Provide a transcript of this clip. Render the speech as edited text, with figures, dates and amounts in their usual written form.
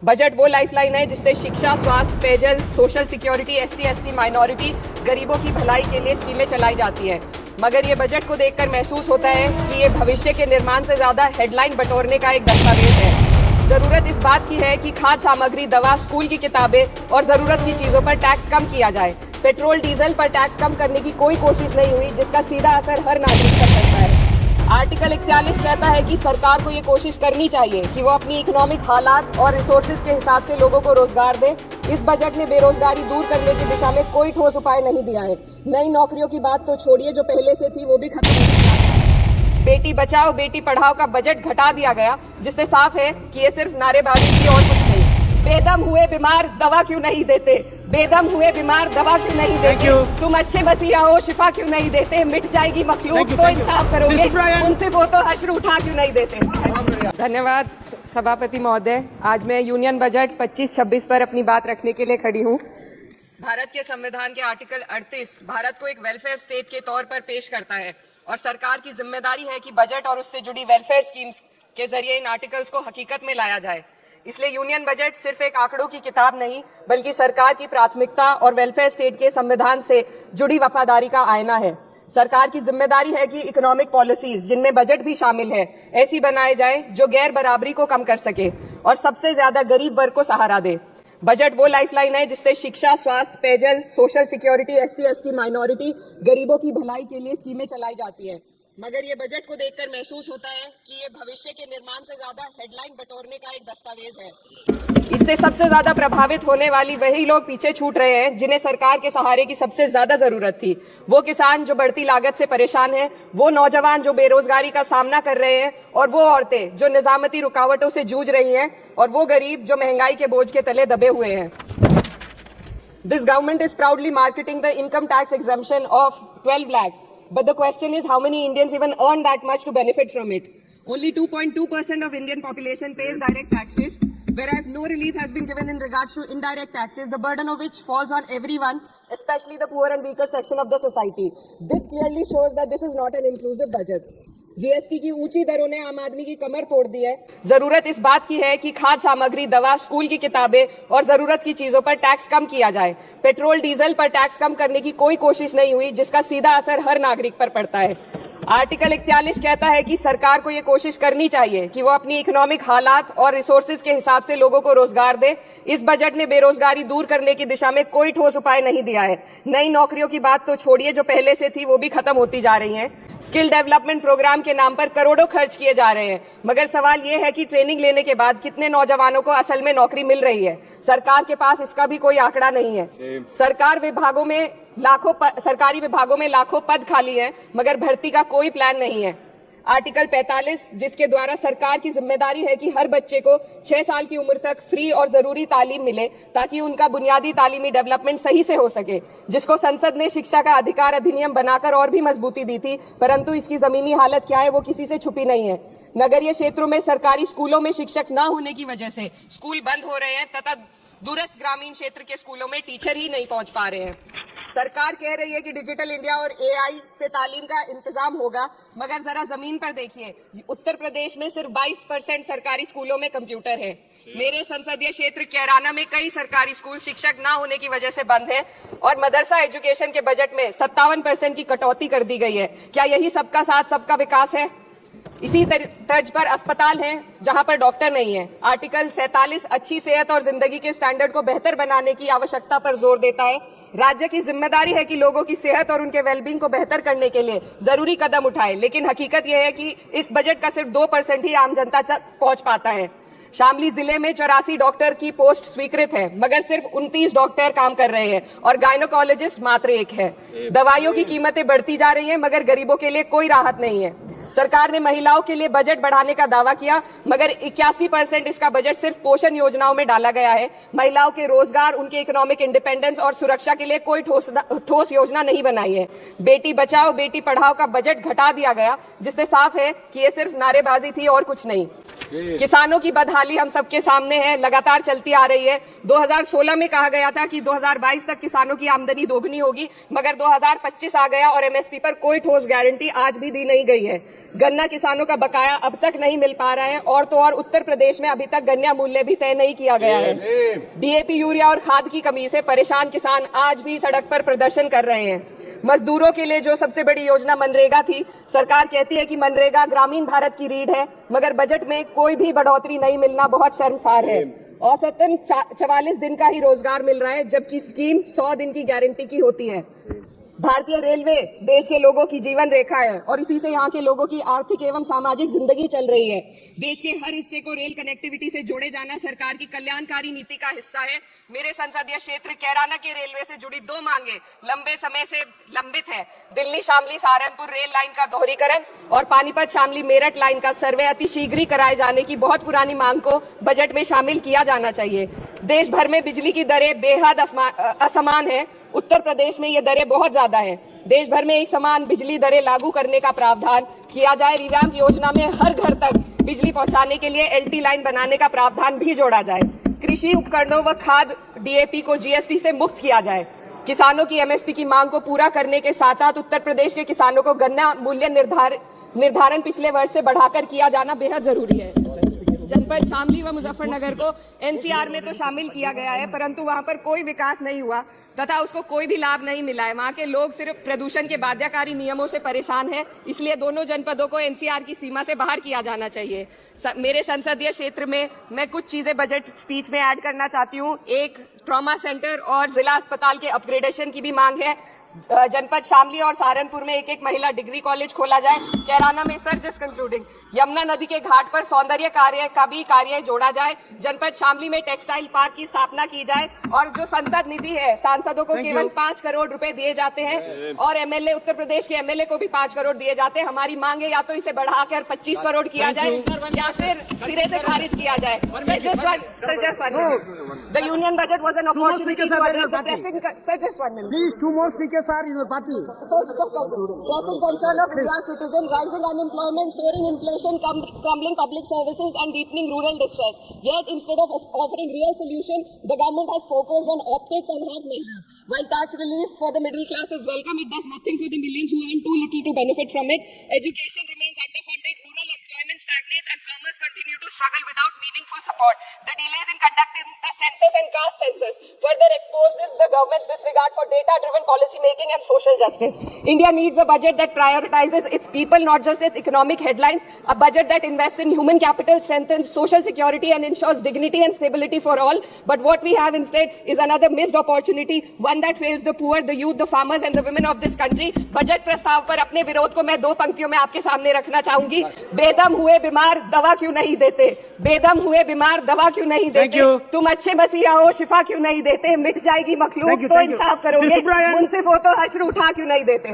Budget वो lifeline है जिससे शिक्षा, स्वास्थ्य, पेयजल, social security, SC ST minority, गरीबों की भलाई के लिए स्कीमें चलाई जाती है। मगर ये बजट को देखकर महसूस होता है कि ये भविष्य के निर्माण से ज्यादा हेडलाइन बटोरने का एक दस्तावेज है। जरूरत इस बात की है कि खाद्य सामग्री, दवा, स्कूल की किताबें और जरूरत की चीजों पर टैक्स कम किया जाए। पेट्रोल, डीजल पर टैक्स कम करने की कोई कोशिश नहीं हुई, जिसका सीधा असर हर नागरिक पर पड़ता है। आर्टिकल 41 कहता है कि सरकार को ये कोशिश करनी चाहिए कि वो अपनी इकोनॉमिक हालात और रिसोर्सेज के हिसाब से लोगों को रोजगार दे। इस बजट ने बेरोजगारी दूर करने की दिशा में कोई ठोस उपाय नहीं दिया है। नई नौकरियों की बात तो छोड़िए, जो पहले से थी वो भी खत्म हो गई है। बेटी बचाओ बेटी पढ़ाओ का बजट घटा दिया गया, जिससे साफ है कि ये सिर्फ नारेबाजी थी और कुछ नहीं। बेदम हुए बीमार दवा क्यों नहीं देते? बेदम हुए बीमार दवा क्यों नहीं देते? तुम अच्छे बसीरा हो, शिफा क्यों नहीं देते? मिट जाएगी मखलूक तो इंसाफ करोगे, उनसे वो तो हश्र उठा क्यों नहीं देते? धन्यवाद सभापति महोदय। आज मैं यूनियन बजट 25-26 पर अपनी बात रखने के लिए खड़ी हूँ। भारत के संविधान के आर्टिकल 38 भारत को एक वेलफेयर स्टेट के तौर पर पेश करता है और सरकार की जिम्मेदारी है कि बजट और उससे जुड़ी वेलफेयर स्कीम्स के जरिए इन आर्टिकल्स को हकीकत में लाया जाए। इसलिए यूनियन बजट सिर्फ एक आंकड़ों की किताब नहीं, बल्कि सरकार की प्राथमिकता और वेलफेयर स्टेट के संविधान से जुड़ी वफादारी का आईना है। सरकार की जिम्मेदारी है कि इकोनॉमिक पॉलिसीज, जिनमें बजट भी शामिल है, ऐसी बनाए जाए जो गैर बराबरी को कम कर सके और सबसे ज्यादा गरीब वर्ग को सहारा दे। बजट वो लाइफलाइन है जिससे शिक्षा, स्वास्थ्य, पेयजल, social security, SC ST minority, गरीबों की भलाई के लिए स्कीमें चलाई जाती है। मगर ये बजट को देखकर महसूस होता है कि ये भविष्य के निर्माण से ज्यादा हेडलाइन बटोरने का एक दस्तावेज है। इससे सबसे ज्यादा प्रभावित होने वाली वही लोग पीछे छूट रहे हैं जिन्हें सरकार के सहारे की सबसे ज्यादा जरूरत थी। वो किसान जो बढ़ती लागत से परेशान हैं, वो नौजवान जो बेरोजगारी का सामना कर रहे हैं, और वो औरतें जो निजामती रुकावटों से जूझ रही हैं, और वो गरीब जो महंगाई के बोझ के तले दबे हुए हैं। This government is proudly marketing the income tax exemption of 12 lakhs. But the question is, how many Indians even earn that much to benefit from it? Only 2.2% of Indian population pays direct taxes, whereas no relief has been given in regards to indirect taxes, the burden of which falls on everyone, especially the poor and weaker section of the society. This clearly shows that this is not an inclusive budget. GST की ऊंची दरों ने आम आदमी की कमर तोड़ दी है। जरूरत इस बात की है कि खाद्य सामग्री, दवा, स्कूल की किताबें और जरूरत की चीजों पर टैक्स कम किया जाए। पेट्रोल, डीजल पर टैक्स कम करने की कोई कोशिश नहीं हुई, जिसका सीधा असर हर नागरिक पर पड़ता है। आर्टिकल 41 कहता है कि सरकार को ये कोशिश करनी चाहिए कि वो अपनी इकोनॉमिक हालात और रिसोर्सेज के हिसाब से लोगों को रोजगार दे। इस बजट ने बेरोजगारी दूर करने की दिशा में कोई ठोस उपाय नहीं दिया है। नई नौकरियों की बात तो छोड़िए, जो पहले से थी वो भी खत्म होती जा रही हैं। स्किल डेवलपमेंट प्रोग्राम के नाम पर करोड़ों खर्च किए जा रहे हैं, मगर सवाल ये है कि ट्रेनिंग लेने के बाद कितने नौजवानों को असल में नौकरी मिल रही है? सरकार के पास इसका भी कोई आंकड़ा नहीं है। सरकारी विभागों में लाखों पद खाली हैं, मगर भर्ती का कोई प्लान नहीं है। आर्टिकल 45, जिसके द्वारा सरकार की जिम्मेदारी है कि हर बच्चे को 6 साल की उम्र तक फ्री और जरूरी तालीम मिले, ताकि उनका बुनियादी तालीमी डेवलपमेंट सही से हो सके, जिसको संसद ने शिक्षा का अधिकार अधिनियम बनाकर और भी मजबूती दी थी, परंतु इसकी जमीनी हालत क्या है वो किसी से छुपी नहीं है। नगरीय क्षेत्रों में सरकारी स्कूलों में शिक्षक न होने की वजह से स्कूल बंद हो रहे हैं तथा दूरस्थ ग्रामीण क्षेत्र के स्कूलों में टीचर ही नहीं पहुंच पा रहे हैं। सरकार कह रही है कि डिजिटल इंडिया और AI से तालीम का इंतजाम होगा, मगर जरा जमीन पर देखिए, उत्तर प्रदेश में सिर्फ 22% सरकारी स्कूलों में कंप्यूटर है। मेरे संसदीय क्षेत्र कैराना में कई सरकारी स्कूल शिक्षक न होने की वजह से बंद हैं और मदरसा एजुकेशन के बजट में 57% की कटौती कर दी गई है। क्या यही सबका साथ सबका विकास है? इसी तर्ज पर अस्पताल हैं जहां पर डॉक्टर नहीं है। आर्टिकल 47 अच्छी सेहत और जिंदगी के स्टैंडर्ड को बेहतर बनाने की आवश्यकता पर जोर देता है। राज्य की जिम्मेदारी है कि लोगों की सेहत और उनके वेलबींग को बेहतर करने के लिए जरूरी कदम उठाए, लेकिन हकीकत यह है कि इस बजट का सिर्फ 2% ही आम जनता तक पहुंच पाता है। शामली जिले में 84 डॉक्टर की पोस्ट स्वीकृत है, मगर सिर्फ 29 डॉक्टर काम कर रहे हैं और गायनोकोलॉजिस्ट मात्र 1 है। दवाइयों की कीमतें बढ़ती जा रही हैं, मगर गरीबों के लिए कोई राहत नहीं है। सरकार ने महिलाओं के लिए बजट बढ़ाने का दावा किया, मगर 81% इसका बजट सिर्फ पोषण योजनाओं में डाला गया है। महिलाओं के रोजगार, उनके इकोनॉमिक इंडिपेंडेंस और सुरक्षा के लिए कोई ठोस योजना नहीं बनाई है। बेटी बचाओ बेटी पढ़ाओ का बजट घटा दिया गया, जिससे साफ है कि ये सिर्फ नारेबाजी थी और कुछ नहीं। किसानों की बदहाली हम सबके सामने है, लगातार चलती आ रही है। 2016 में कहा गया था कि 2022 तक किसानों की आमदनी दोगुनी होगी, मगर 2025 आ गया और एमएसपी पर कोई ठोस गारंटी आज भी दी नहीं गई है। गन्ना किसानों का बकाया अब तक नहीं मिल पा रहा है और तो और उत्तर प्रदेश में अभी तक गन्ना मूल्य भी तय नहीं किया गया है। डीएपी, यूरिया और खाद की कमी से परेशान किसान आज भी सड़क पर प्रदर्शन कर रहे हैं। मजदूरों के लिए जो सबसे बड़ी योजना मनरेगा थी, सरकार कहती है कि मनरेगा ग्रामीण भारत की रीढ़ है, मगर बजट में कोई भी बढ़ोतरी नहीं मिलना बहुत शर्मसार है। औसतन 44 दिन का ही रोजगार मिल रहा है, जबकि स्कीम 100 दिन की गारंटी की होती है। भारतीय रेलवे देश के लोगों की जीवन रेखा है और इसी से यहाँ के लोगों की आर्थिक एवं सामाजिक जिंदगी चल रही है। देश के हर हिस्से को रेल कनेक्टिविटी से जोड़े जाना सरकार की कल्याणकारी नीति का हिस्सा है। मेरे संसदीय क्षेत्र कैराना के रेलवे से जुड़ी 2 मांगे लंबे समय से लंबित है। दिल्ली शामली सहारनपुर रेल लाइन का दोहरीकरण और पानीपत शामली मेरठ लाइन का सर्वे अति शीघ्र ही कराए जाने की बहुत पुरानी मांग को बजट में शामिल किया जाना चाहिए। देश भर में बिजली की दरें बेहद असमान है। उत्तर प्रदेश में ये दरें बहुत ज्यादा है। देश भर में एक समान बिजली दरें लागू करने का प्रावधान किया जाए। रिवैम्प योजना में हर घर तक बिजली पहुंचाने के लिए एलटी लाइन बनाने का प्रावधान भी जोड़ा जाए। कृषि उपकरणों व खाद डीएपी को जीएसटी से मुक्त किया जाए। किसानों की एमएसपी की मांग को पूरा करने के साथ साथ उत्तर प्रदेश के किसानों को गन्ना मूल्य निर्धारण पिछले वर्ष से बढ़ाकर किया जाना बेहद जरूरी है। जनपद शामली व मुजफ्फरनगर को एनसीआर में तो शामिल किया गया है, परंतु वहां पर कोई विकास नहीं हुआ तथा उसको कोई भी लाभ नहीं मिला है। वहां के लोग सिर्फ प्रदूषण के बाध्यकारी नियमों से परेशान हैं, इसलिए दोनों जनपदों को एनसीआर की सीमा से बाहर किया जाना चाहिए। मेरे संसदीय क्षेत्र में मैं कुछ चीजें बजट स्पीच में ऐड करना चाहती हूँ। एक, ट्रॉमा सेंटर और जिला अस्पताल के अपग्रेडेशन की भी मांग है। जनपद शामली और सहारनपुर में एक महिला डिग्री कॉलेज खोला जाए। कैराना में सर जस्ट कंक्लूडिंग, यमुना नदी के घाट पर सौंदर्य कार्य का भी कार्य जोड़ा जाए। जनपद शामली में टेक्सटाइल पार्क की स्थापना की जाए और जो संसद निधि है, सांसदों को केवल 5 करोड़ रुपए दिए जाते हैं और एमएलए, उत्तर प्रदेश के एमएलए को भी 5 करोड़ दिए जाते हैं। हमारी मांग है या तो इसे बढ़ाकर 25 करोड़ किया जाए या फिर सिरे से खारिज किया जाए। The union budget was an opportunity to address the pressing... Sir, just 1 minute. Please, 2 more speakers are in your party. Sir, just pressing concern of India's citizen, rising unemployment, soaring inflation, crumbling public services and deepening rural distress. Yet, instead of offering real solution, the government has focused on optics and half measures. While tax relief for the middle class is welcome, it does nothing for the millions who earn too little to benefit from it. Education remains underfunded, rural employment stagnates and farmers continue to struggle without meaningful support. The delays in conducting the census and caste census further exposes the government's disregard for data-driven policy making and social justice. India needs a budget that prioritizes its people, not just its economic headlines. A budget that invests in human capital, strengthens social security and ensures dignity and stability for all. But what we have instead is another missed opportunity, one that fails the poor, the youth, the farmers and the women of this country. Budget प्रस्ताव पर अपने विरोध को मैं 2 पंक्तियों में आपके सामने रखना चाहूंगी। बेदम हुए बीमार दवा क्यों नहीं देते? बेदम हुए बीमार दवा क्यों नहीं देते? तुम अच्छे मसीहा हो, शिफा क्यों नहीं देते? मिट जाएगी मखलूक तो इंसाफ करोगे, मुंसिफ हो तो हश्र उठा क्यों नहीं देते?